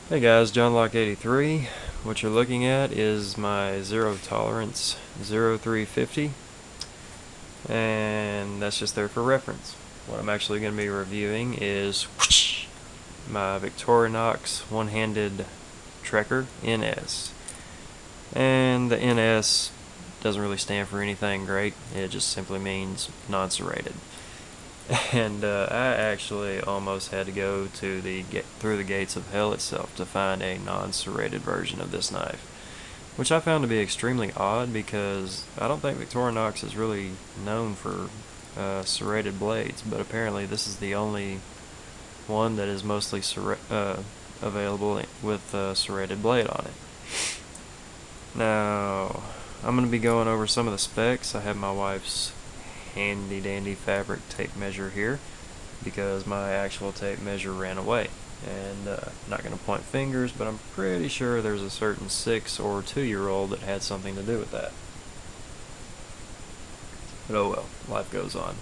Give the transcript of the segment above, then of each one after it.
Hey guys, JohnLock83. What you're looking at is my zero tolerance 0350, and that's just there for reference. What I'm actually going to be reviewing is my Victorinox one-handed Trekker NS. And the NS doesn't really stand for anything great, it just simply means non-serrated. And I actually almost had to go to through the gates of hell itself to find a non-serrated version of this knife, which I found to be extremely odd because I don't think Victorinox is really known for serrated blades, but apparently this is the only one that is mostly available with a serrated blade on it. Now, I'm going to be going over some of the specs. I have my wife's handy dandy fabric tape measure here because my actual tape measure ran away, and I'm not going to point fingers, but I'm pretty sure there's a certain 6 or 2-year-old that had something to do with that. But oh well, life goes on.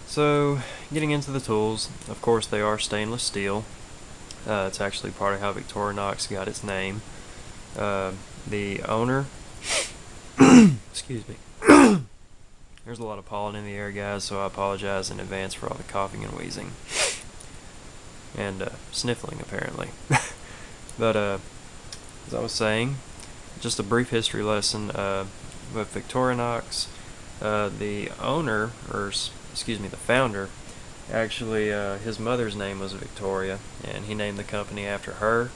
So, getting into the tools, of course they are stainless steel. It's actually part of how Victorinox got its name. The owner excuse me. There's a lot of pollen in the air, guys, so I apologize in advance for all the coughing and wheezing. And sniffling, apparently. But, as I was saying, just a brief history lesson with Victorinox. The owner, or excuse me, the founder, actually, his mother's name was Victoria, and he named the company after her.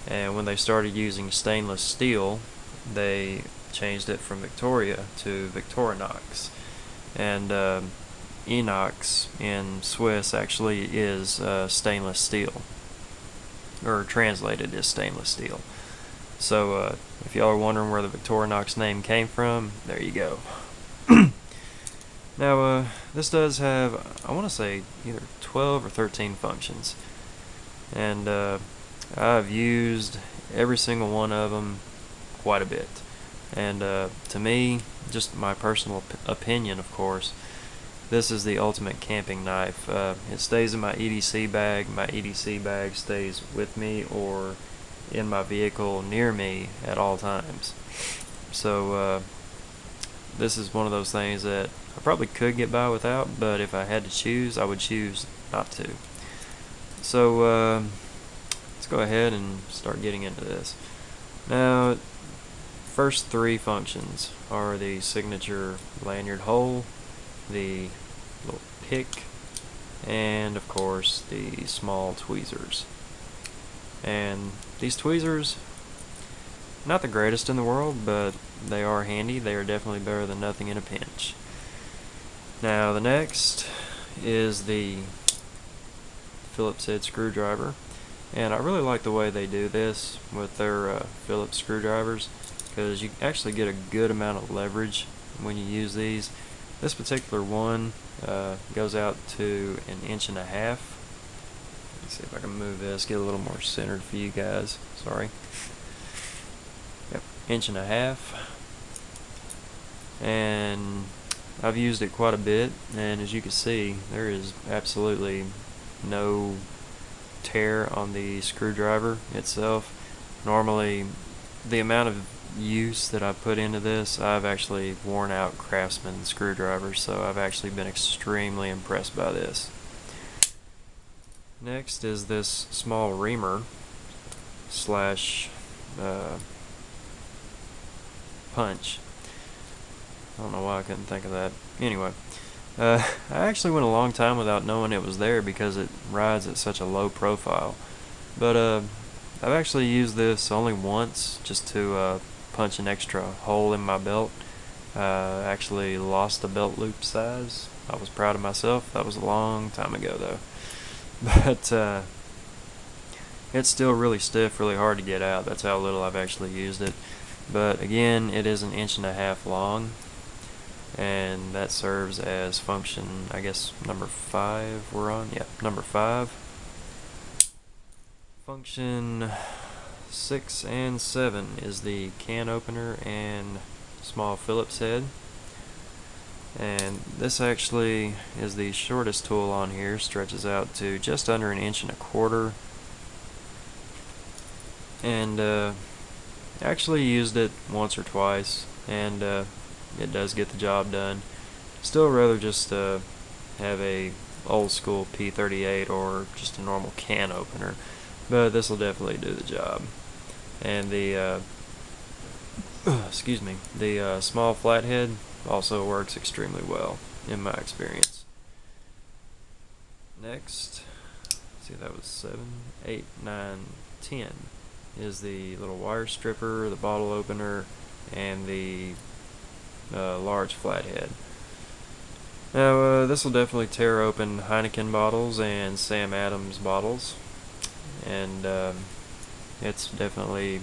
And when they started using stainless steel, they changed it from Victoria to Victorinox. And Inox in Swiss actually is stainless steel, or translated as stainless steel. So if y'all are wondering where the Victorinox name came from, there you go. Now this does have, I want to say, either 12 or 13 functions, and I've used every single one of them quite a bit. And to me, just my personal opinion, of course, this is the ultimate camping knife. It stays in my EDC bag. My EDC bag stays with me or in my vehicle near me at all times. So this is one of those things that I probably could get by without, but if I had to choose, I would choose not to. So let's go ahead and start getting into this. Now, first 3 functions are the signature lanyard hole, the little pick, and of course the small tweezers. And these tweezers, not the greatest in the world, but they are handy. They are definitely better than nothing in a pinch. Now the next is the Phillips head screwdriver, and I really like the way they do this with their Phillips screwdrivers, because you actually get a good amount of leverage when you use these. This particular one goes out to 1.5 inches. Let me see if I can move this, get a little more centered for you guys. Sorry. Yep, 1.5 inches. And I've used it quite a bit, and as you can see, there is absolutely no tear on the screwdriver itself. Normally, the amount of use that I put into this, I've actually worn out Craftsman screwdrivers, so I've actually been extremely impressed by this. Next is this small reamer slash punch. I don't know why I couldn't think of that. Anyway, I actually went a long time without knowing it was there because it rides at such a low profile. But I've actually used this only once, just to punch an extra hole in my belt. Actually lost the belt loop size. I was proud of myself. That was a long time ago though. But it's still really stiff, really hard to get out. That's how little I've actually used it. But again, it is 1.5 inches long, and that serves as function, I guess, number 5 we're on. Yep, number 5. Function 6 and 7 is the can opener and small Phillips head. And this actually is the shortest tool on here, stretches out to just under 1.25 inches. and actually used it once or twice, and it does get the job done. Still rather just have a old school P38 or just a normal can opener, but this will definitely do the job. And the excuse me, the small flathead also works extremely well in my experience. Next, see, that was 7, 8, 9, 10 is the little wire stripper, the bottle opener, and the large flathead. Now, this will definitely tear open Heineken bottles and Sam Adams bottles, and it's definitely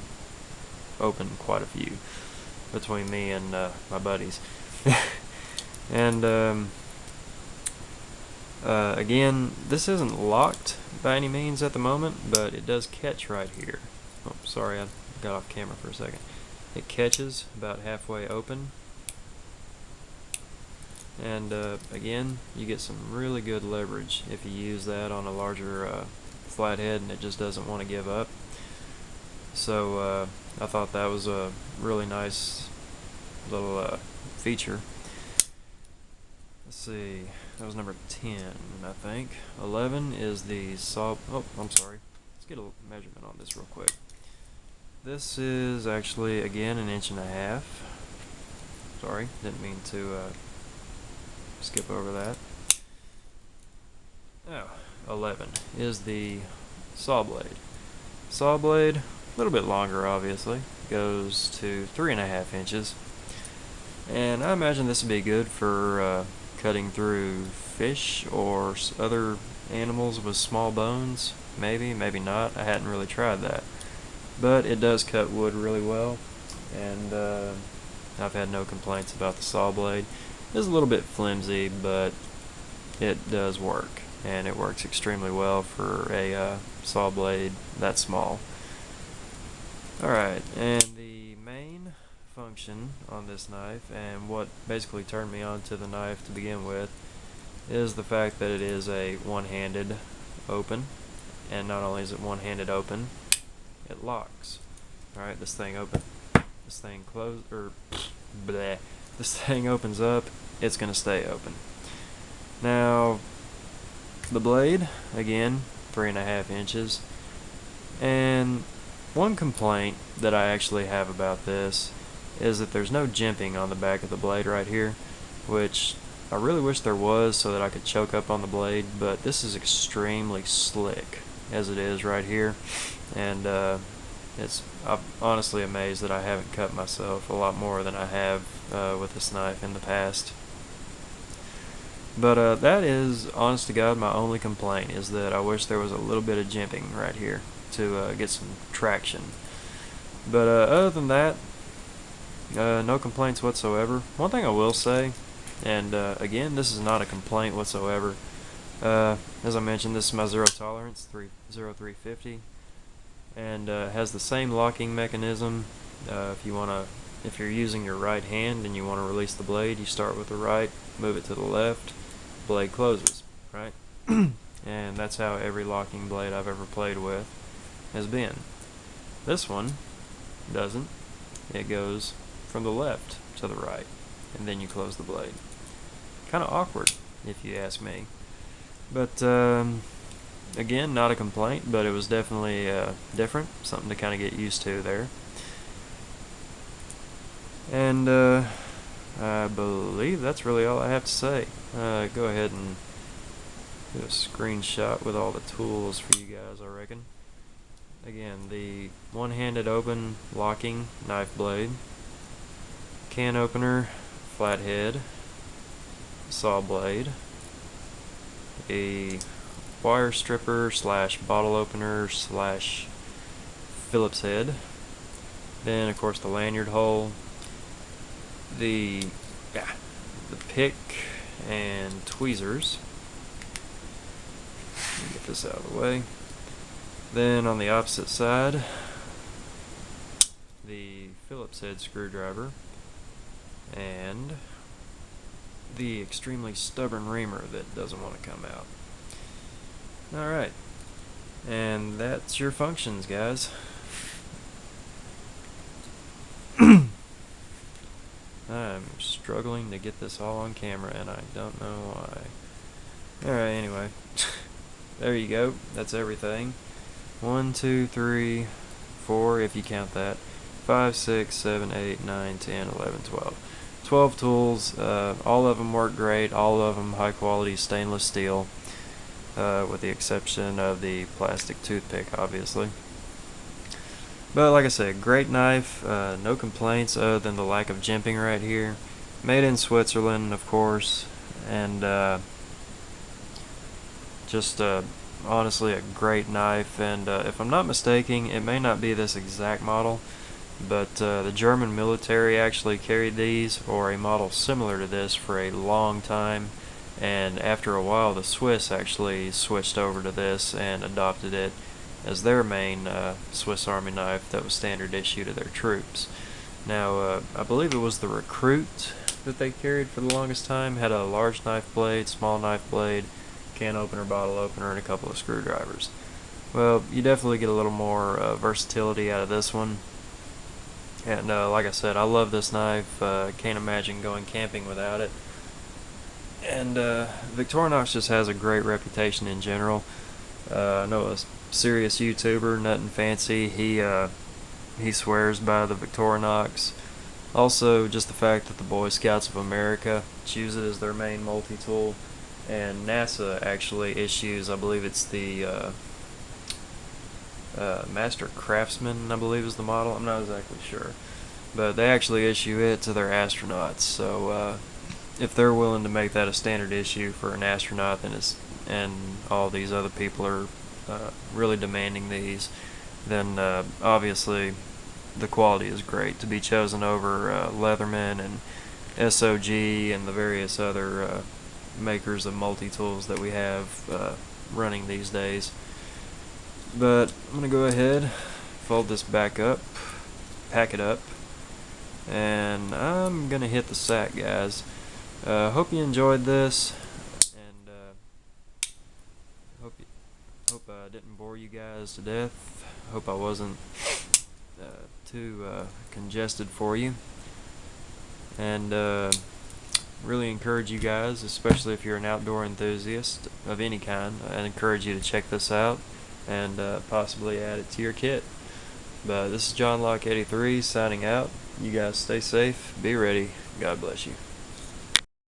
opened quite a few between me and my buddies. And again, this isn't locked by any means at the moment, but it does catch right here. Oh, sorry, I got off camera for a second. It catches about halfway open. And again, you get some really good leverage if you use that on a larger flathead and it just doesn't want to give up. So I thought that was a really nice little feature. Let's see, that was number 10, I think. 11 is the saw. Oh, I'm sorry. Let's get a measurement on this real quick. This is actually, again, 1.5 inches. Sorry, didn't mean to skip over that. Oh, 11 is the saw blade. Saw blade, a little bit longer, obviously, goes to 3.5 inches. And I imagine this would be good for cutting through fish or other animals with small bones. Maybe, maybe not. I hadn't really tried that. But it does cut wood really well, and I've had no complaints about the saw blade. It's a little bit flimsy, but it does work, and it works extremely well for a saw blade that small. Alright, and the main function on this knife, and what basically turned me on to the knife to begin with, is the fact that it is a one-handed open. And not only is it one-handed open, it locks. Alright, this thing this thing this thing opens up, it's going to stay open. Now, the blade, again, 3.5 inches. And one complaint that I actually have about this is that there's no jimping on the back of the blade right here, which I really wish there was so that I could choke up on the blade, but this is extremely slick as it is right here, and I'm honestly amazed that I haven't cut myself a lot more than I have with this knife in the past. But that is, honest to God, my only complaint, is that I wish there was a little bit of jimping right here to get some traction. But other than that, no complaints whatsoever. One thing I will say, and again, this is not a complaint whatsoever. As I mentioned, this is my zero tolerance 350, and has the same locking mechanism. If you're using your right hand and you want to release the blade, you start with the right, move it to the left, blade closes, right? And that's how every locking blade I've ever played with has been. This one doesn't. It goes from the left to the right, and then you close the blade. Kind of awkward, if you ask me. But again, not a complaint, but it was definitely different, something to kind of get used to there. And I believe that's really all I have to say. Go ahead and do a screenshot with all the tools for you guys, I reckon. Again, the one-handed open locking knife blade, can opener, flathead, saw blade, a wire stripper slash bottle opener slash Phillips head, then of course the lanyard hole, the pick and tweezers. Let me get this out of the way. Then on the opposite side, the Phillips head screwdriver and the extremely stubborn reamer that doesn't want to come out. Alright, and that's your functions, guys. I'm struggling to get this all on camera, and I don't know why. Alright, anyway. There you go. That's everything. 1, 2, 3, 4, if you count that. 5, 6, 7, 8, 9, 10, 11, 12. 12 tools. All of them work great. All of them high quality stainless steel, with the exception of the plastic toothpick, obviously. But like I said, great knife. No complaints other than the lack of jimping right here. Made in Switzerland, of course, and just honestly a great knife. And if I'm not mistaken, it may not be this exact model, but the German military actually carried these, or a model similar to this, for a long time. And after a while, the Swiss actually switched over to this and adopted it as their main Swiss Army knife that was standard issue to their troops. Now, I believe it was the Recruit that they carried for the longest time. Had a large knife blade, small knife blade, can opener, bottle opener, and a couple of screwdrivers. Well, you definitely get a little more versatility out of this one. And like I said, I love this knife. Can't imagine going camping without it. And Victorinox just has a great reputation in general. I know a serious YouTuber, nothing fancy. He swears by the Victorinox. Also, just the fact that the Boy Scouts of America choose it as their main multi-tool, and NASA actually issues, I believe it's the Master Craftsman, I believe is the model. I'm not exactly sure, but they actually issue it to their astronauts. So if they're willing to make that a standard issue for an astronaut, then and all these other people are really demanding these, then obviously the quality is great to be chosen over Leatherman and SOG and the various other makers of multi-tools that we have running these days. But I'm going to go ahead, fold this back up, pack it up, and I'm going to hit the sack, guys. Hope you enjoyed this, and hope I didn't bore you guys to death. Hope I wasn't too congested for you. And really encourage you guys, especially if you're an outdoor enthusiast of any kind, I encourage you to check this out and possibly add it to your kit. But this is John Locke 83 signing out. You guys stay safe, be ready. God bless you.